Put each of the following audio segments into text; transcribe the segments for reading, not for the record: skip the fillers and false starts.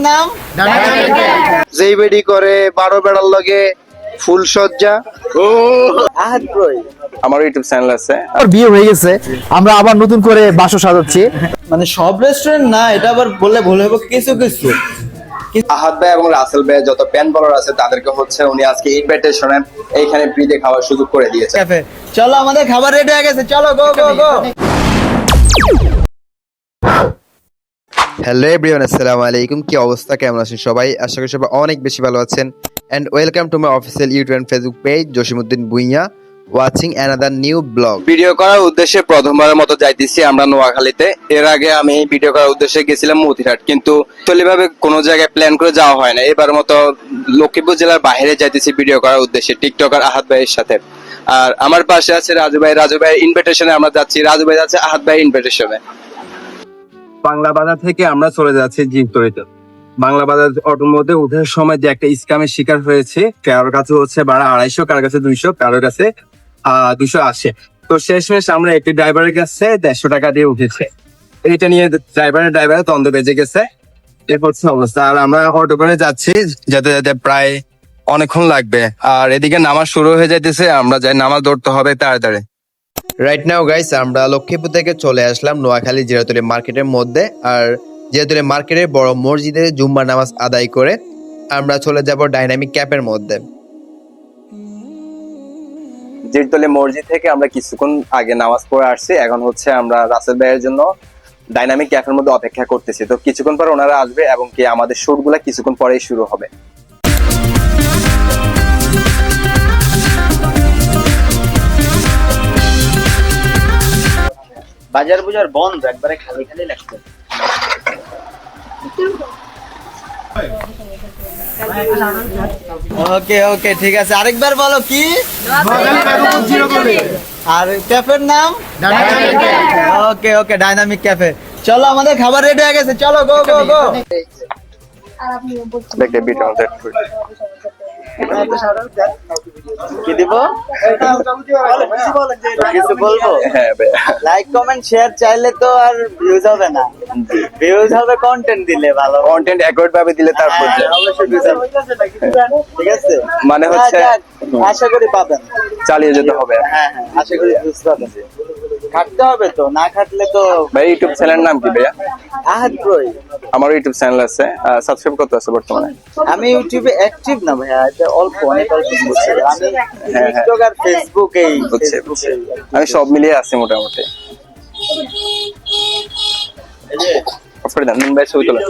নাম যেই বেডি করে 12 বেড়ার লগে ফুল সজ্জা। ও আহাদ ব্রো, আমার ইউটিউব চ্যানেল আছে। আর বিয়ে হয়ে গেছে, আমরা আবার নতুন করে বাসা সাজাচ্ছি। মানে সব রেস্টুরেন্ট না, এটা আবার বললে ভুল হবে। কিছু কিছু আহাদ ভাই এবং রাসেল ভাই যত প্যান বলার আছে তাদেরকে হচ্ছে উনি আজকে ইনভাইটেশনে এইখানে ফ্রিতে খাওয়ার সুযোগ করে দিয়েছে। ক্যাফে চলো, আমাদের খাবার রেডি হয়ে গেছে, চলো গো গো গো। হ্যালো এভরিওয়ান, আসসালামু আলাইকুম। কি অবস্থা, কেমন আছেন সবাই? আশা করি সবাই অনেক বেশি ভালো আছেন। And welcome to my official YouTube and Facebook page Jasimuddin Bhuiyan, watching another new blog. Video করার উদ্দেশ্যে প্রথমবারের মতো যাইতেছি আমরা নোয়াখালীতে। এর আগে আমি ভিডিও করার উদ্দেশ্যে গেছিলাম মতিরহাট, কিন্তু তলিভাবে কোনো জায়গায় প্ল্যান করে যাওয়া হয় না। এবার মতো লক্ষ্মীপুর জেলার বাইরে যাইতেছি ভিডিও করার উদ্দেশ্যে টিকটকার আহাদ ভাইয়ের সাথে। আর আমার পাশে আছে রাজু ভাই। রাজু ভাইয়ের ইনভিটেশনে আমরা যাচ্ছি, রাজু ভাই যাচ্ছে আহাদ ভাইয়ের ইনভিটেশনে। বাংলা বাজার থেকে আমরা চলে যাচ্ছি জিনতরিতে। বাংলা বাজার অটোর মধ্যে উঠার সময় যে একটা স্ক্যামের শিকার হয়েছে, কারোর কাছে হচ্ছে ভাড়া 250, কারোর কাছে 200, কারোর কাছে 280। তো শেষমেশ আমরা একটি ড্রাইভারের কাছে 150 টাকা দিয়ে উঠেছে। এটা নিয়ে ড্রাইভারের দ্বন্দ্ব বেজে গেছে। এরপর হচ্ছে অবস্থা। আর আমরা অটো করে যাচ্ছি, যেতে যেতে প্রায় অনেকক্ষণ লাগবে। আর এদিকে নামাজ শুরু হয়ে যাইতেছে, আমরা যাই নামাজ ধরতে হবে তাড়াতাড়ি। রাইট নাও গাইস, আমরা লক্ষ্মীপুর থেকে চলে আসলাম নোয়াখালী জিরাতলী মার্কেটের মধ্যে। আর জিরাতলী মার্কেটের বড় মসজিদে জুম্মার নামাজ আদায় করে আমরা চলে যাব ডাইনামিক ক্যাফের মধ্যে। জিরতলি মসজিদ থেকে আমরা কিছুক্ষণ আগে নামাজ পড়ে আসছি। এখন হচ্ছে আমরা রাসেল ভাইয়ের জন্য ডাইনামিক ক্যাফের মধ্যে অপেক্ষা করতেছি। তো কিছুক্ষণ পর ওনারা আসবে এবং কি আমাদের শুট গুলা কিছুক্ষণ পরেই শুরু হবে। বাজার বুজার বন্ধ, একবারে খালি খালি লাগছে। ওকে ওকে, ঠিক আছে, আরেকবার বলো কি? আর ক্যাফের নাম? ওকে ওকে, ডাইনামিক ক্যাফে। চলো, আমাদের খাবার রেডি হয়ে গেছে, চলো গো গো গো। কি দিব? কিছু বলবো? লাইক কমেন্ট শেয়ার চাইলে তো আর ভিউজ হবে না, ভিউজ হবে কন্টেন্ট দিলে। ভালো কন্টেন্ট অ্যাকুরেট ভাবে দিলে তারপর অবশ্যই ভিউজ হবে। ঠিক আছে, মানে হচ্ছে আশা করি পাবেন। চালিয়ে যেতে হবে। হ্যাঁ হ্যাঁ, আশা করি ভিউজ পাবেন। খাটতে হবে তো, না খাটলে তো। ভাই ইউটিউব চ্যানেলের নাম কি ভাইয়া? আহাদ ব্রো। আমার ইউটিউব চ্যানেল আছে, সাবস্ক্রাইব করতে আছে বর্তমানে। আমি ইউটিউবে অ্যাক্টিভ না ভাইয়া, এটা অল্প, অনেক অল্প বুঝছি। আমি টিকটক আর ফেসবুকেই আমি সব মিলিয়ে আছি মোটামুটি। অফার দেন ভাই, ছবি তোলা।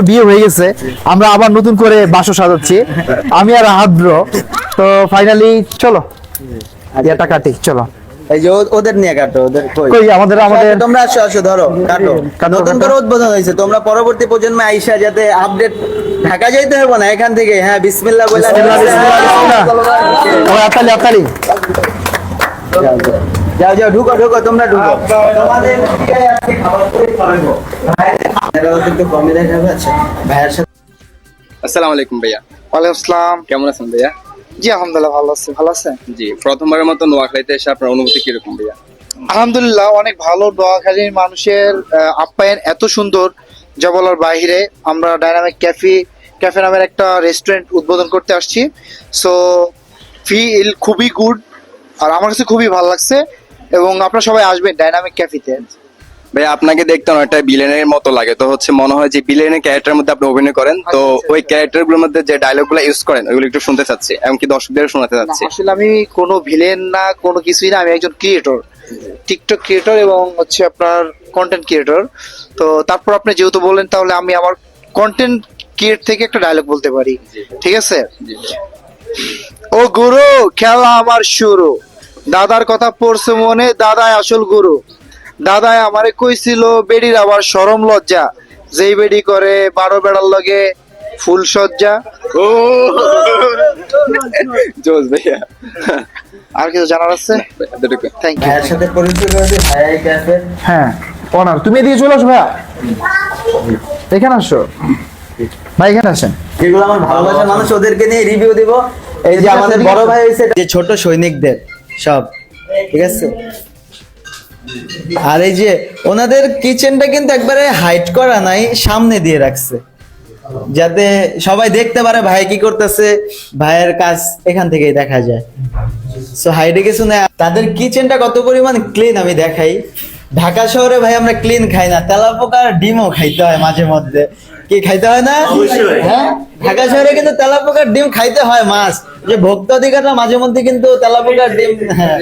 বিয়ে হয়ে গেছে, আমরা আবার নতুন করে বাসা সাজাচ্ছি, আমি আর আহাদ ব্রো। তো ফাইনালি চলো এটা কাটি, চলো। এই যে ওদের নিয়ে কাটো, ওদের কই আমাদের তোমরা আসো আসো, ধরো কাটো। নতুন করে উদ্বোধন হয়েছে, তোমরা পরবর্তী প্রজন্মে আইসা যাতে আপডেট। ঢাকা যাইতে হবে না, এখান থেকে। হ্যাঁ, বিসমিল্লাহ বলে আতালি যাও যাও, ঢুকো ঢুকো, তোমরা ঢুকো। তোমাদের খাবার খাওয়াবো। একটু কমে দেখাবে। আচ্ছা ভাইয়ের সাথে। আসসালামু আলাইকুম ভাইয়া। ওয়ালাইকুম আসসালাম। কেমন আছেন ভাইয়া? জি আলহামদুলিল্লাহ ভালো আছি। ভালো আছেন? জি, প্রথমবারের মতো নোয়াখালীতে এসে আপনার অনুভূতি কিরকম ভাইয়া? আলহামদুলিল্লাহ অনেক ভালো। নোয়াখালীর মানুষের আপ্যায়ন এত সুন্দর যা বলার বাইরে। আমরা ডাইনামিক ক্যাফে নামের একটা রেস্টুরেন্ট উদ্বোধন করতে আসছি। সো ফিল খুবই গুড, আর আমার কাছে খুবই ভালো লাগছে। এবং আপনারা সবাই আসবেন ডাইনামিক ক্যাফেতে। ভাই আপনাকে দেখতে অনেকটা ভিলেনের মতো লাগে, তো হচ্ছে মনে হয় যে ভিলেনের ক্যারেক্টারের মধ্যে আপনি অভিনয় করেন। তো ওই ক্যারেক্টার গুলোর মধ্যে যে ডায়লগ গুলো ইউজ করেন ওইগুলো একটু শুনতে চাচ্ছি, এমনকি দর্শকদের শোনাতে চাচ্ছি। আসলে আমি কোনো ভিলেন না, কোনো কিছুই না। আমি একজন ক্রিয়েটর, টিকটক ক্রিয়েটর এবং হচ্ছে আপনার কন্টেন্ট ক্রিয়েটর। তো তারপর আপনি যেহেতু বললেন, তাহলে আমি আমার কন্টেন্ট ক্রিয়েট থেকে একটা ডায়লগ বলতে পারি, ঠিক আছে? ও গুরু, খেলা আমার শুরু। দাদার কথা পড়ছে মনে, দাদাই আসল গুরু। দাদাই আমারে কইছিল বেডির আবার শরম লজ্জা, যেই বেডি করে 12 বেড়ার লগে ফুল সজ্জা। ও জোস ভাইয়া। আর কিছু জানার আছে? Thank you. ভাইয়ের সাথে পরিচয় করে দিই। ভাইয়া এই ক্যাফে। হ্যাঁ অনার, তুমি এদিকে চলে আসো ভাইয়া, এখানে আসো ভাই, এখানে আসেন। যেগুলো আমার ভালোবাসার মানুষ, ওদেরকে নিয়ে রিভিউ দিব। এই যে আমাদের বড় ভাই হয়েছে, যে ছোট সৈনিকদের সব, ঠিক আছে? আর এই যে ওনাদের কিচেনটা কিন্তু একবারে হাইট করা নাই, সামনে দিয়ে রাখছে যাতে সবাই দেখতে পারে ভাই কি করতেছে, ভাইয়ের কাজ এখান থেকেই দেখা যায়। সো হাইডে কিছু না, তাদের কিচেনটা কত পরিমাণ ক্লিন আমি দেখাই। ঢাকা শহরে ভাই আমরা ক্লিন খাই না, তেলাপোকার ডিমও খাইতে হয় মাঝে মধ্যে। কি খাইতে হয় না? হ্যাঁ, ঢাকা শহরে কিন্তু তেলাপোকার ডিম খাইতে হয়, মাছ যে ভোক্তা অধিকারটা মাঝে মধ্যে কিন্তু তেলাপোকার ডিম হ্যাঁ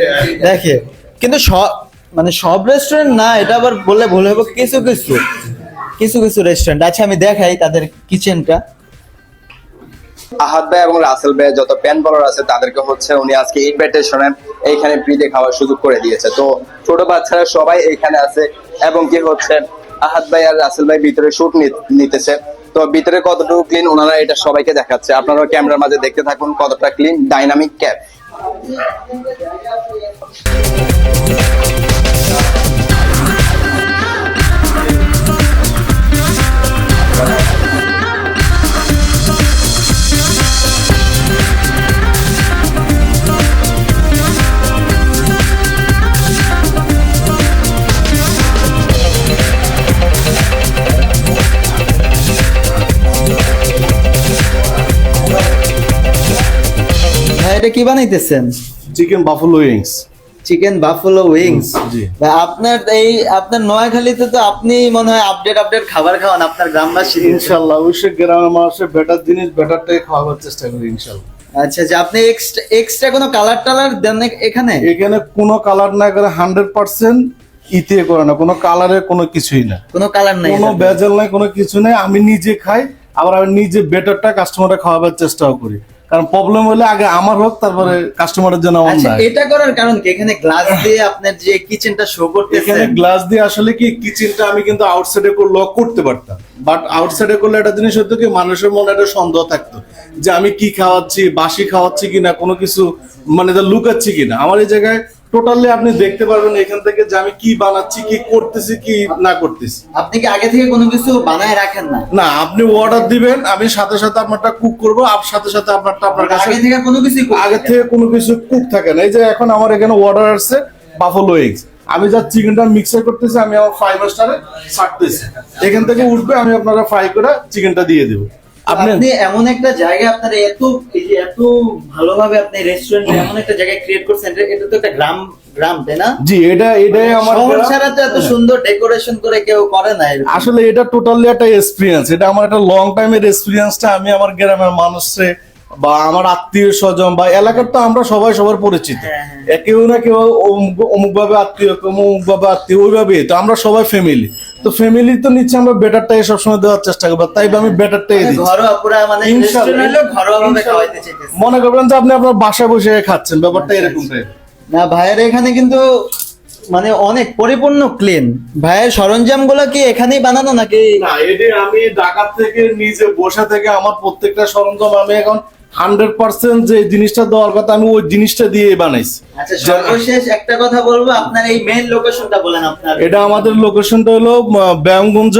দেখে। কিন্তু সব মানে সব রেস্টুরেন্ট না, এটা আবার বললে ভুল হবে। কিছু কিছু রেস্টুরেন্ট আছে, আমি দেখাই তাদের কিচেনটা। আহাদ ভাই এবং রাসেল ভাই যত প্যান বলার আছে তাদেরকে হচ্ছে উনি আজকে ইনভাইটেশনে এইখানে ফ্রিতে খাওয়ার সুযোগ করে দিয়েছে। তো ছোট বাচ্চারা সবাই এইখানে আছে এবং কি হচ্ছে আহাদ ভাই আর রাসেল ভাই ভিতরে শুট নিতেছে। তো ভিতরে কতটুকু ক্লিন ওনারা এটা সবাইকে দেখাচ্ছে, আপনারা ক্যামেরার মাঝে দেখতে থাকুন কতটা ক্লিন ডাইনামিক ক্যাফ। ভাই এটা কি বানাইতেছেন? Chicken buffalo wings. Chicken buffalo wings. জি। আপনার নোয়াখালীতে তো আপনি মনে হয় আপডেট খাবার খাওয়ান আপনার গ্রামবাসী। ইনশাআল্লাহ অবশ্যই গ্রামের মানুষের বেটার জিনিস বেটারটাই খাওয়াবার চেষ্টা করি ইনশাআল্লাহ। আচ্ছা, যে আপনি এক্সট্রা কোনো কালার টালার দেন না এখানে? এখানে কোনো কালার না করে 100% ইতে করে না, কোনো কালারের কোনো কিছুই না, কোনো কালার নাই, কোনো ভেজাল নাই, কোনো কিছু নাই। আমি নিজে খাই, আবার আমি নিজে বেটারটা কাস্টমারকে খাওয়াবার চেষ্টাও করি, কারণ প্রবলেম হলে আগে আমার হোক, তারপরে কাস্টমারের জন্য আমার আচ্ছা, না। এটা করার কারণ কি? এখানে গ্লাস দিয়ে আপনার যে কিচেনটা শো করতেছে, এখানে গ্লাস দিয়ে আসলে কি কিচেনটা আমি কিন্তু আউটসাইডে করলেও করতে পারতাম, বাট আউটসাইডে করলে একটা জিনিস হতো কি মানুষের মনে একটা সন্দেহ থাকতো যে আমি কি খাওয়াচ্ছি, বাসি খাওয়াচ্ছি কিনা, কোনো কিছু মানে লুকাচ্ছি কিনা। আমার এই জায়গায় টোটালি আপনি দেখতে পারবেন এখান থেকে যে আমি কি বানাচ্ছি, কি করতেছি, কি না করতেছি। আপনি কি আগে থেকে কোনো কিছু বানায় রাখেন না? না, আপনি অর্ডার দিবেন, আমি সাথে সাথে আপনারটা কুক করবো, সাথে সাথে আপনারটা আপনার কাছে। আগে থেকে কোনো কিছু আগে থেকে কোনো কিছু কুক থাকে না। এই যে এখন আমার এখানে অর্ডার আসছে বাফেলো এগস, আমি যা চিকেনটা মিক্সার করতেছি, আমি আমার 5 স্টারে ছাড়তেছি, এখান থেকে উঠবে, আমি আপনারা ফ্রাই করে চিকেনটা দিয়ে দেবো। আপনি এমন একটা জায়গায় আপনার এত ভালোভাবে আপনি রেস্টুরেন্ট এমন একটা জায়গায় ক্রিয়েট করছেন, এটা তো একটা গ্রাম তাই না? জি, এটাই আমার শহর ছাড়া তো এত সুন্দর ডেকোরেশন করে কেউ করে না। আসলে এটা টোটালি একটা এক্সপিরিয়েন্স, এটা আমার একটা লং টাইমের এক্সপিরিয়েন্সটা আমি আমার গ্রামের মানুষে বা আমার আত্মীয় স্বজন বা এলাকার তো আমরা সবাই সবার পরিচিত, কেউ না কেউ অমুক ভাবে আত্মীয়, অমুক ভাবে আত্মীয়, ওইভাবে তো আমরা সবাই ফ্যামিলি। তো ফ্যামিলি তো নিচ্ছে, আমরা বেটারটাই সবসময় দেওয়ার চেষ্টা করবো, তাই আমি বেটারটাই দিচ্ছি। ঘরোয়া পুরা মানে রেস্টুরেন্ট হলো ঘরোয়া ভাবে খাওয়াইতে চাইতেছি। মনে করবেন যে আপনি আপনার বাসায় বসে খাচ্ছেন, ব্যাপারটা এরকম টাইপের না। ভাইয়ের এখানে কিন্তু মানে অনেক পরিপূর্ণ ক্লিন। ভাইয়ের সরঞ্জাম গুলো কি এখানেই বানানো নাকি? না, এটা আমি ঢাকা থেকে নিজে বসে থেকে আমার প্রত্যেকটা সরঞ্জাম আমি এখন 100% যে জিনিসটা দেওয়ার কথা আমি ওই জিনিসটা দিয়ে বানাইছি। আচ্ছা, সর্বশেষ একটা কথা বলবো, আপনার এই মেইন লোকেশনটা বলেন। আপনার এটা আমাদের লোকেশনটা হলো ব্যায়ামগঞ্জ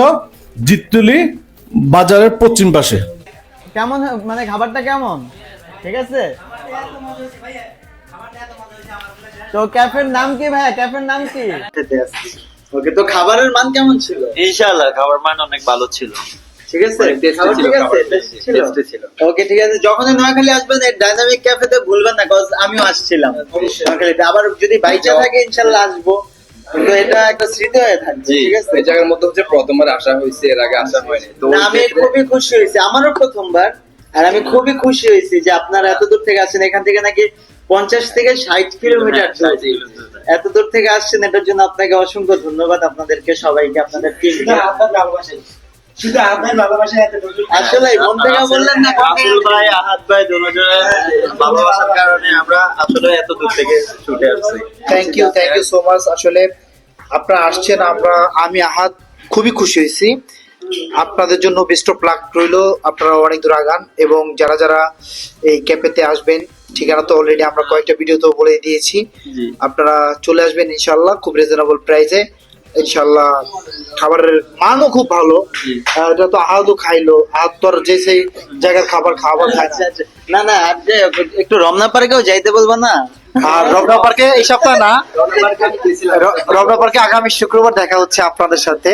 জিত্তুলি বাজারের পশ্চিম পাশে। কেমন মানে খাবারটা কেমন? ঠিক আছে। তো ক্যাফের নাম কি ভাই? ক্যাফের নাম কি? ওকে, তো খাবারের মান কেমন ছিল? ইনশাআল্লাহ খাবার মান অনেক ভালো ছিল। ঠিক আছে, খাবার ঠিক আছে, টেস্টি ছিল। ওকে, ঠিক আছে। যখন নোয়াখালী আসবেন এই ডাইনামিক ক্যাফেতে ভুলবেন না, কজ আমিও আসছিলাম নোয়াখালীতে। আবার যদি বাইচা থাকে ইনশাআল্লাহ আসবো, কিন্তু এটা একটা স্মৃতি হয়ে থাকবে। ঠিক আছে, এই জায়গার মধ্যে হচ্ছে প্রথমবার আসা হয়েছে, এর আগে আসা হয়নি। তো না, আমি খুবই খুশি হয়েছি, আমারও প্রথমবার। আর আমি খুবই খুশি হয়েছি যে আপনারা এত দূর থেকে আসছেন। এখান থেকে নাকি 50 থেকে 60 কিলোমিটার এত দূর থেকে আসছেন, এটার জন্য আপনাকে অসংখ্য ধন্যবাদ। আপনাদেরকে সবাইকে, আপনাদের টিমকে। আসলে মন থেকে বললেন না, রাসেল ভাই, আহাদ ভাই দুজনের ভালোবাসার কারণে আমরা আসলে এত দূর থেকে ছুটে আসছি। Thank you so much. আসলে আপনারা আসছেন, আমি আহাদ খুবই খুশি হয়েছি। আপনাদের জন্য বেস্ট অফ লাক রইলো, আপনারা অনেক দূর আগান। এবং যারা যারা এই ক্যাফেতে আসবেন, ঠিকানা তো অলরেডি আমরা কয়েকটা ভিডিওতেও বলে দিয়েছি, আপনারা চলে আসবেন ইনশাল্লাহ, খুব রিজনেবল প্রাইসে ইনশাল্লাহ। খাবারের মানও খুব ভালো। এটা তো আহাদও খাইলো, আহাদ তো আর যে সেই জায়গার খাবার খায় না। না, আর যে একটু রমনা পার্কেও যাইতে বলবো না? আর রমনা পার্কে এই সপ্তাহ না, রমনা পার্কে আগামী শুক্রবার দেখা হচ্ছে আপনাদের সাথে।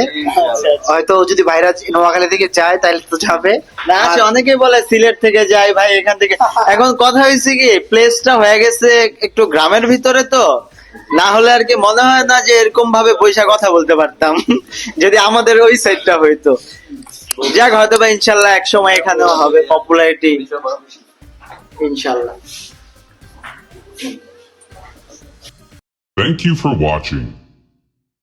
হয়তো যদি ভাইরা নোয়াখালী থেকে যায় তাহলে তো যাবে। না আসে, অনেকেই বলে সিলেট থেকে যাই ভাই এখান থেকে। এখন কথা হয়েছে কি, প্লেসটা হয়ে গেছে একটু গ্রামের ভিতরে, তো না হলে আর কি মনে হয় না যে এরকম ভাবে পয়সা কথা বলতে পারতাম যদি আমাদের ওই সাইডটা হইতো। যাক, হয়তো বা ইনশাল্লাহ এক সময় এখানেও হবে পপুলারিটি ইনশাল্লাহ। Thank you for watching.